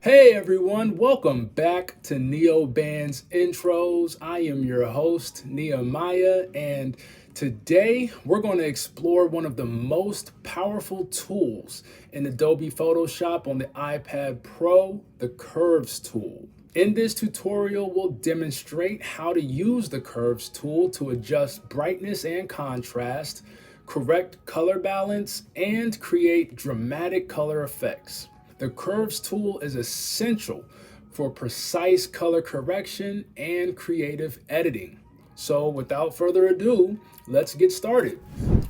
Hey everyone, welcome back to NIOBANDS Intros. I am your host, Nehemiah, and today we're going to explore one of the most powerful tools in Adobe Photoshop on the iPad Pro, the Curves tool. In this tutorial, we'll demonstrate how to use the Curves tool to adjust brightness and contrast, correct color balance, and create dramatic color effects. The Curves tool is essential for precise color correction and creative editing. So without further ado, let's get started.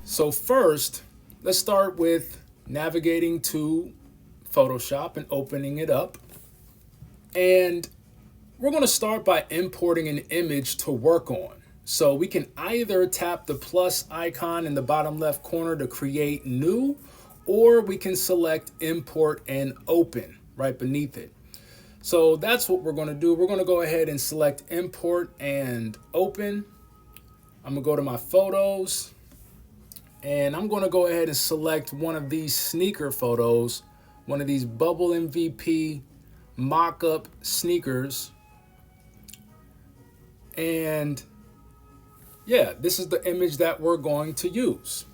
So first, let's start with navigating to Photoshop and opening it up. And we're going to start by importing an image to work on. So we can either tap the plus icon in the bottom left corner to create new, or we can select import and open right beneath it. So that's what we're going to do. We're going to go ahead and select import and open. I'm going to go to my photos and I'm going to go ahead and select one of these sneaker photos, one of these Bubble MVP mock-up sneakers. And yeah, this is the image that we're going to use.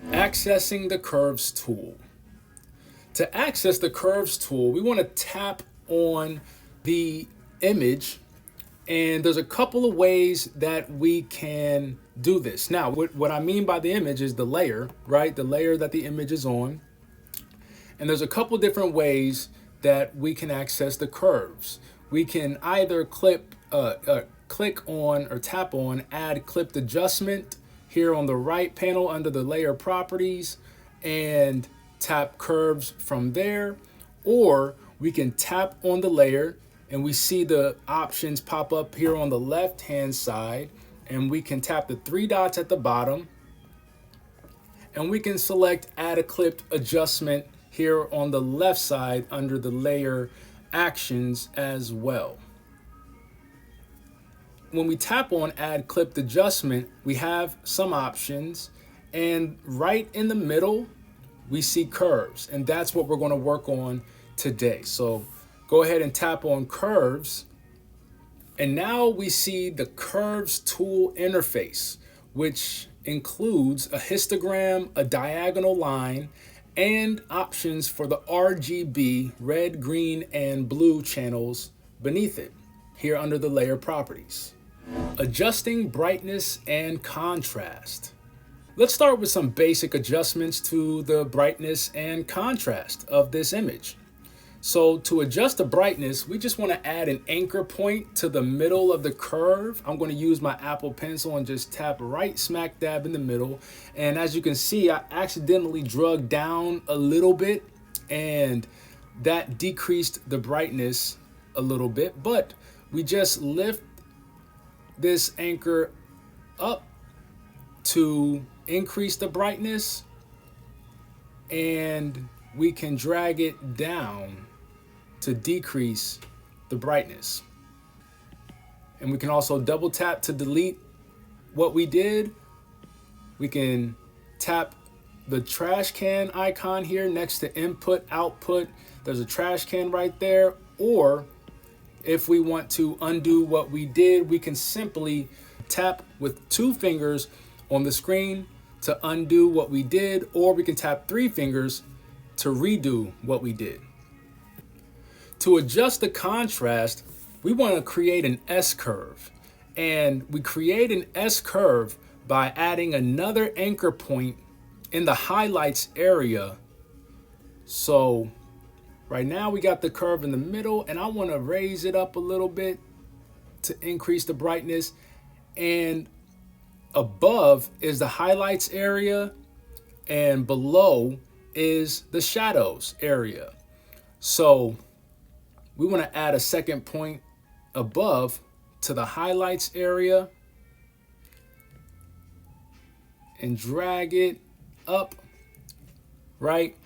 Accessing the Curves tool. To access the Curves tool, we want to tap on the image, and there's a couple of ways that we can do this. Now, what I mean by the image is the layer, right? The layer that the image is on. And there's a couple different ways that we can access the curves. We can either click on or tap on Add Clipped Adjustment here on the right panel under the layer properties and tap curves from there, or we can tap on the layer and we see the options pop up here on the left hand side, and we can tap the three dots at the bottom and we can select Add a Clipped Adjustment here on the left side under the layer actions as well. When we tap on Add Clipped Adjustment, we have some options, and right in the middle, we see curves, and that's what we're going to work on today. So go ahead and tap on curves, and now we see the Curves tool interface, which includes a histogram, a diagonal line, and options for the RGB, red, green, and blue channels beneath it, here under the layer properties. Adjusting brightness and contrast. Let's start with some basic adjustments to the brightness and contrast of this image. So to adjust the brightness, we just want to add an anchor point to the middle of the curve. I'm going to use my Apple Pencil and just tap right smack dab in the middle. And as you can see, I accidentally drug down a little bit, and that decreased the brightness a little bit, but we just lift this anchor up to increase the brightness, and we can drag it down to decrease the brightness. And we can also double tap to delete what we did. We can tap the trash can icon here next to input, output. There's a trash can right there. Or if we want to undo what we did, we can simply tap with two fingers on the screen to undo what we did, or we can tap three fingers to redo what we did. To adjust the contrast, we want to create an S-curve, and we create an S-curve by adding another anchor point in the highlights area. So right now we got the curve in the middle, and I want to raise it up a little bit to increase the brightness. And above is the highlights area, and below is the shadows area. So we want to add a second point above to the highlights area and drag it up, right?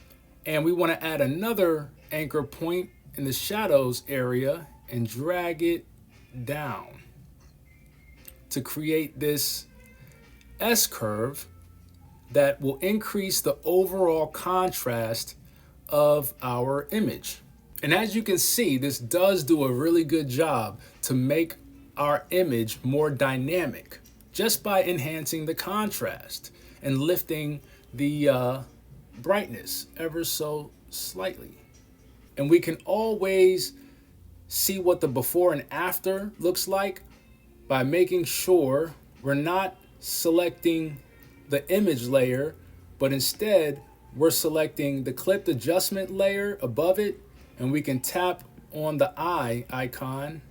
And we want to add another anchor point in the shadows area and drag it down to create this S-curve that will increase the overall contrast of our image. And as you can see, this does do a really good job to make our image more dynamic just by enhancing the contrast and lifting the brightness ever so slightly. And we can always see what the before and after looks like by making sure we're not selecting the image layer, but instead we're selecting the clipped adjustment layer above it, and we can tap on the eye icon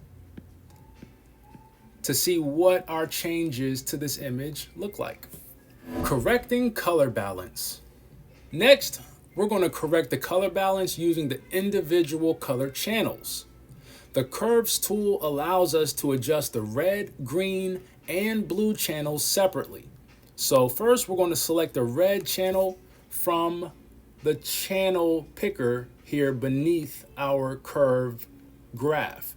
to see what our changes to this image look like. Correcting color balance. Next, we're going to correct the color balance using the individual color channels. The Curves tool allows us to adjust the red, green, and blue channels separately. So first we're going to select the red channel from the channel picker here beneath our curve graph.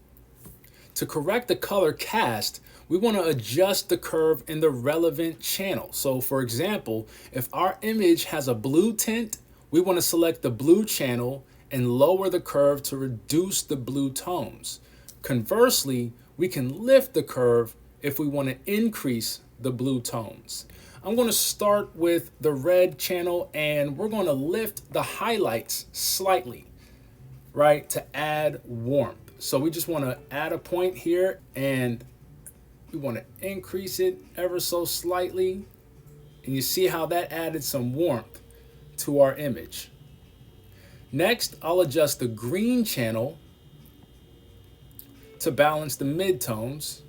To correct the color cast, we want to adjust the curve in the relevant channel. So for example, if our image has a blue tint, we want to select the blue channel and lower the curve to reduce the blue tones. Conversely, we can lift the curve if we want to increase the blue tones. I'm going to start with the red channel, and we're going to lift the highlights slightly, right, to add warmth. So we just want to add a point here, and we want to increase it ever so slightly. And you see how that added some warmth to our image. Next, I'll adjust the green channel to balance the midtones.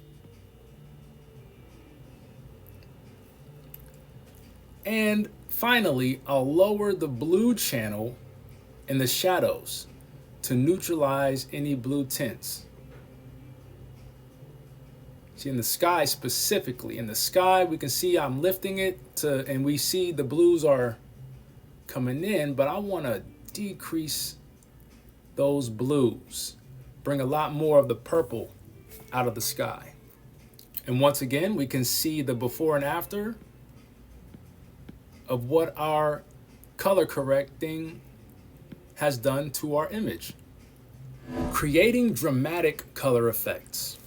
And finally, I'll lower the blue channel in the shadows to neutralize any blue tints. See, in the sky specifically, in the sky, we can see I'm lifting it and we see the blues are coming in, but I want to decrease those blues, bring a lot more of the purple out of the sky. And once again, we can see the before and after of what our color correcting has done to our image. Creating dramatic color effects.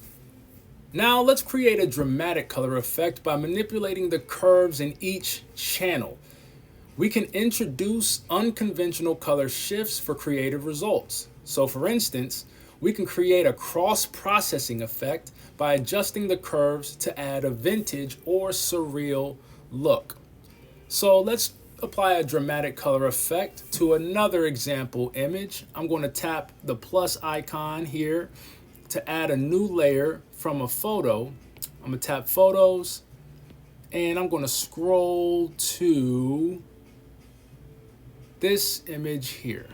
Now let's create a dramatic color effect by manipulating the curves in each channel. We can introduce unconventional color shifts for creative results. So for instance, we can create a cross-processing effect by adjusting the curves to add a vintage or surreal look. So let's apply a dramatic color effect to another example image. I'm going to tap the plus icon here to add a new layer from a photo. I'm going to tap photos, and I'm going to scroll to this image here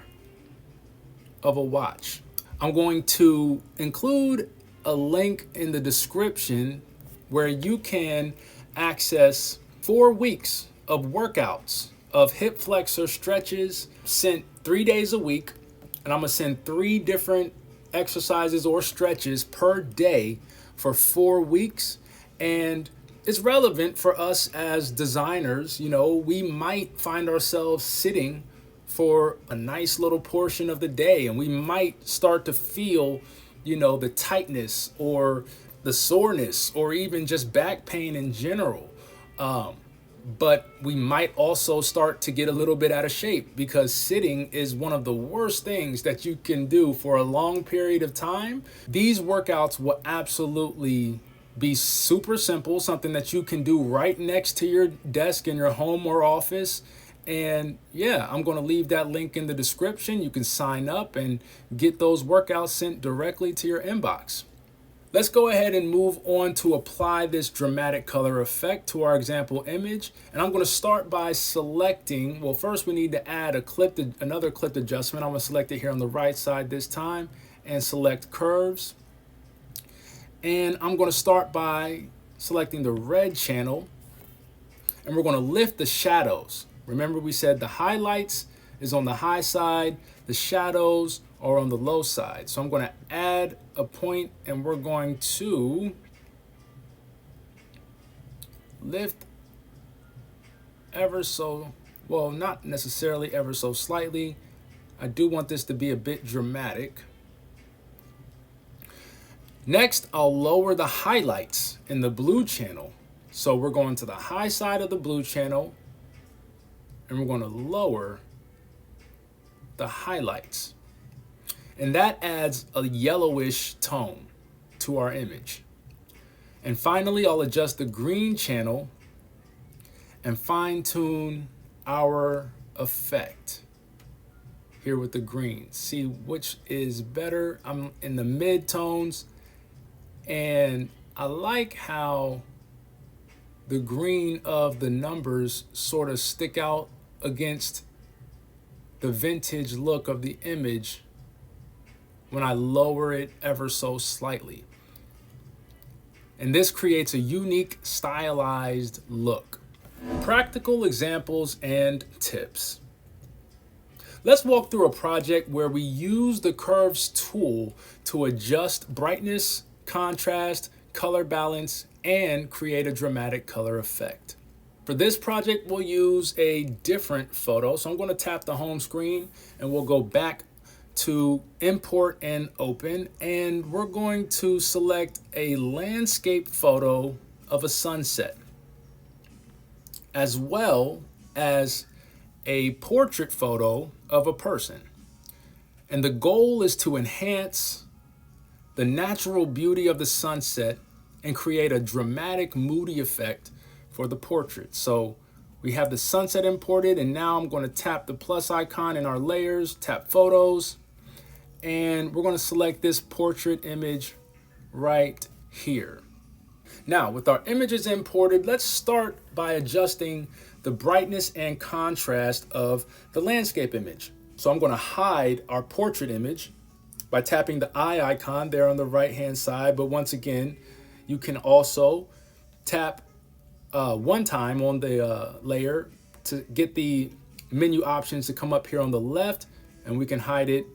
of a watch. I'm going to include a link in the description where you can access 4 weeks of workouts of hip flexor stretches sent 3 days a week. And I'm going to send 3 different exercises or stretches per day for 4 weeks. And it's relevant for us as designers. You know, we might find ourselves sitting for a nice little portion of the day, and we might start to feel, you know, the tightness or the soreness or even just back pain in general. But we might also start to get a little bit out of shape, because sitting is one of the worst things that you can do for a long period of time. These workouts will absolutely be super simple, something that you can do right next to your desk in your home or office. And yeah, I'm going to leave that link in the description. You can sign up and get those workouts sent directly to your inbox. Let's go ahead and move on to apply this dramatic color effect to our example image. And I'm going to start by selecting, well, first we need to add another clipped adjustment. I'm going to select it here on the right side this time and select curves. And I'm going to start by selecting the red channel, and we're going to lift the shadows. Remember, we said the highlights is on the high side, the shadows are on the low side. So I'm going to add a point, and we're going to lift ever so, well, not necessarily ever so slightly, I do want this to be a bit dramatic. Next, I'll lower the highlights in the blue channel. So we're going to the high side of the blue channel and we're going to lower the highlights. And that adds a yellowish tone to our image. And finally, I'll adjust the green channel and fine tune our effect here with the green. See which is better. I'm in the mid tones and I like how the green of the numbers sort of stick out against the vintage look of the image when I lower it ever so slightly. And this creates a unique, stylized look. Practical examples and tips. Let's walk through a project where we use the curves tool to adjust brightness, contrast, color balance, and create a dramatic color effect. For this project, we'll use a different photo. So I'm going to tap the home screen and we'll go back to import and open. And we're going to select a landscape photo of a sunset, as well as a portrait photo of a person. And the goal is to enhance the natural beauty of the sunset and create a dramatic, moody effect for the portrait. So we have the sunset imported, and now I'm going to tap the plus icon in our layers, tap photos, and we're going to select this portrait image right here. Now, with our images imported, let's start by adjusting the brightness and contrast of the landscape image. So I'm going to hide our portrait image by tapping the eye icon there on the right hand side. But once again, you can also tap one time on the layer to get the menu options to come up here on the left, and we can hide it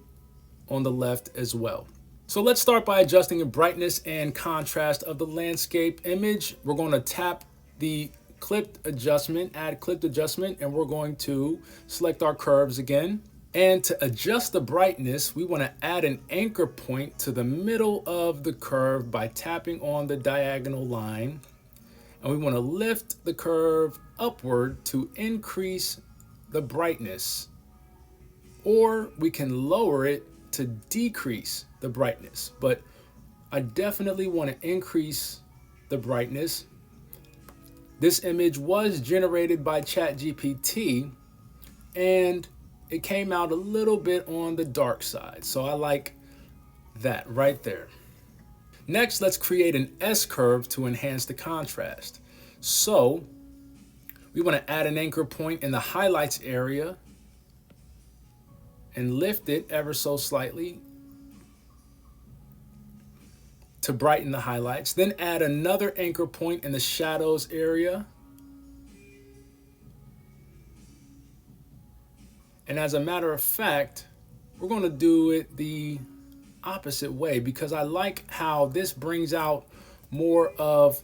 on the left as well. So let's start by adjusting the brightness and contrast of the landscape image. We're going to tap the clipped adjustment, add clipped adjustment, and we're going to select our curves again. And to adjust the brightness, we want to add an anchor point to the middle of the curve by tapping on the diagonal line. And we want to lift the curve upward to increase the brightness. Or we can lower it to decrease the brightness. But I definitely want to increase the brightness. This image was generated by ChatGPT, and it came out a little bit on the dark side. So I like that right there. Next, let's create an S-curve to enhance the contrast. So we want to add an anchor point in the highlights area and lift it ever so slightly to brighten the highlights. Then add another anchor point in the shadows area. And as a matter of fact, we're going to do it the opposite way, because I like how this brings out more of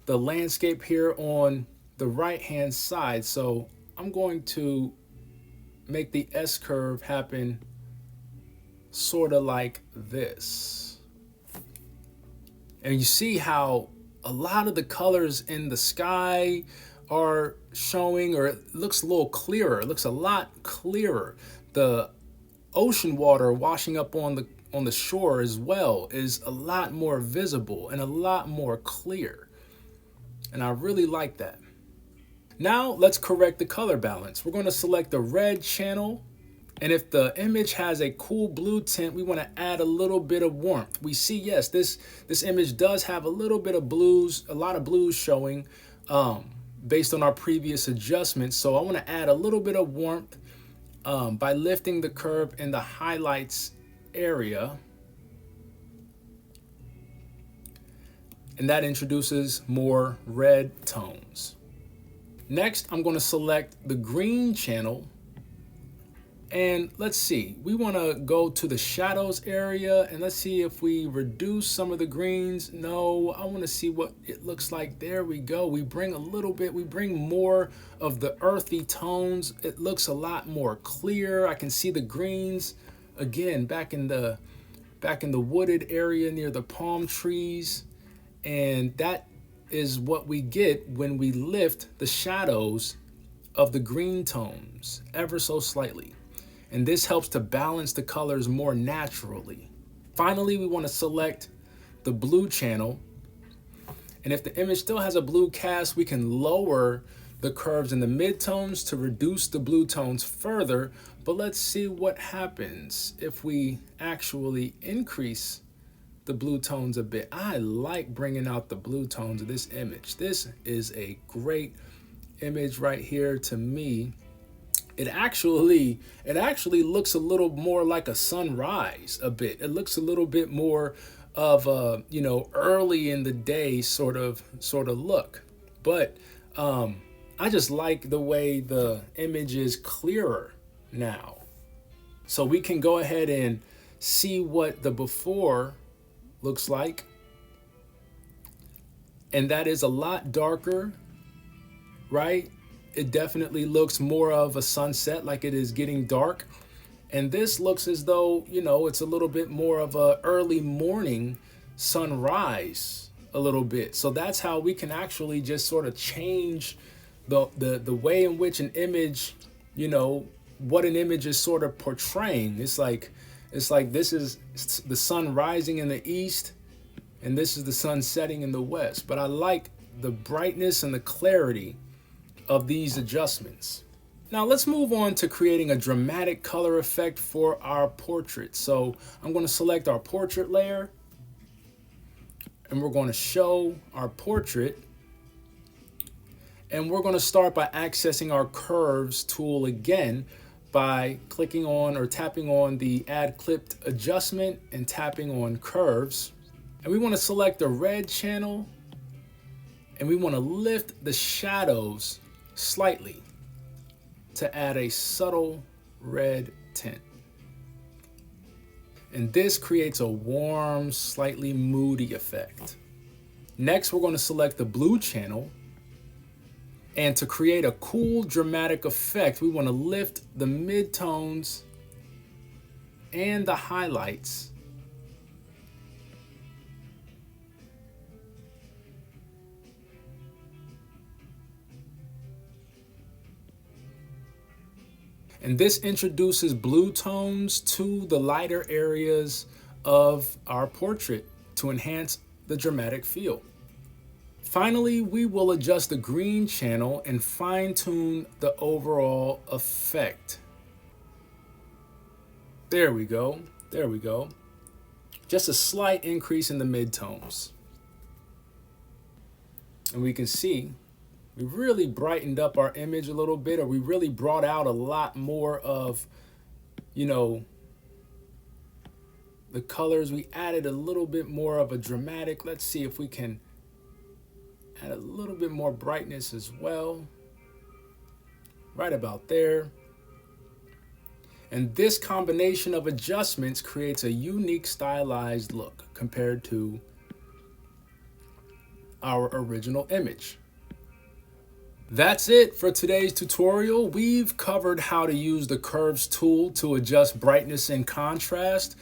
the landscape here on the right hand side. So I'm going to make the S curve happen sort of like this. And you see how a lot of the colors in the sky are showing, or it looks a little clearer. It looks a lot clearer. The ocean water washing up on the shore as well is a lot more visible and a lot more clear. And I really like that. Now let's correct the color balance. We're going to select the red channel. And if the image has a cool blue tint, we want to add a little bit of warmth. We see, yes, this image does have a little bit of blues, a lot of blues showing based on our previous adjustments. So I want to add a little bit of warmth by lifting the curve in the highlights area. And that introduces more red tones. Next, I'm going to select the green channel And let's see, we want to go to the shadows area and let's see if we reduce some of the greens. No, I want to see what it looks like. There we go. We bring more of the earthy tones. It looks a lot more clear. I can see the greens again back in the wooded area near the palm trees. And that is what we get when we lift the shadows of the green tones ever so slightly. And this helps to balance the colors more naturally. Finally, we want to select the blue channel. And if the image still has a blue cast, we can lower the curves in the midtones to reduce the blue tones further. But let's see what happens if we actually increase the blue tones a bit. I like bringing out the blue tones of this image. This is a great image right here to me. It actually looks a little more like a sunrise a bit. It looks a little bit more of a, early in the day sort of look. But I just like the way the image is clearer now. So we can go ahead and see what the before looks like. And that is a lot darker, right? It definitely looks more of a sunset, like it is getting dark. And this looks as though, it's a little bit more of a early morning sunrise a little bit. So that's how we can actually just sort of change the way in which an image, what an image is sort of portraying. It's like this is the sun rising in the east and this is the sun setting in the west. But I like the brightness and the clarity of these adjustments. Now let's move on to creating a dramatic color effect for our portrait. So I'm going to select our portrait layer and we're going to show our portrait. And we're going to start by accessing our curves tool again by clicking on or tapping on the add clipped adjustment and tapping on curves. And we want to select the red channel and we want to lift the shadows slightly to add a subtle red tint. And this creates a warm, slightly moody effect. Next, we're going to select the blue channel. And to create a cool, dramatic effect, we want to lift the midtones and the highlights. And this introduces blue tones to the lighter areas of our portrait to enhance the dramatic feel. Finally, we will adjust the green channel and fine-tune the overall effect. There we go. There we go. Just a slight increase in the midtones. And we can see we really brightened up our image a little bit, or we really brought out a lot more of, the colors. We added a little bit more of a dramatic. Let's see if we can add a little bit more brightness as well. Right about there. And this combination of adjustments creates a unique stylized look compared to our original image. That's it for today's tutorial. We've covered how to use the curves tool to adjust brightness and contrast,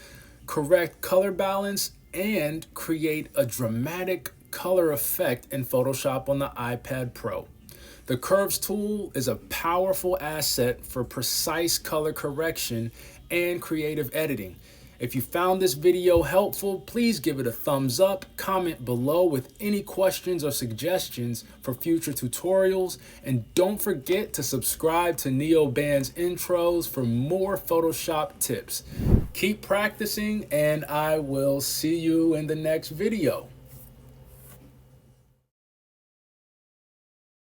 correct color balance, and create a dramatic color effect in Photoshop on the iPad Pro. The curves tool is a powerful asset for precise color correction and creative editing. If you found this video helpful, please give it a thumbs up, comment below with any questions or suggestions for future tutorials, and don't forget to subscribe to NIOBANDS Intros for more Photoshop tips. Keep practicing, and I will see you in the next video.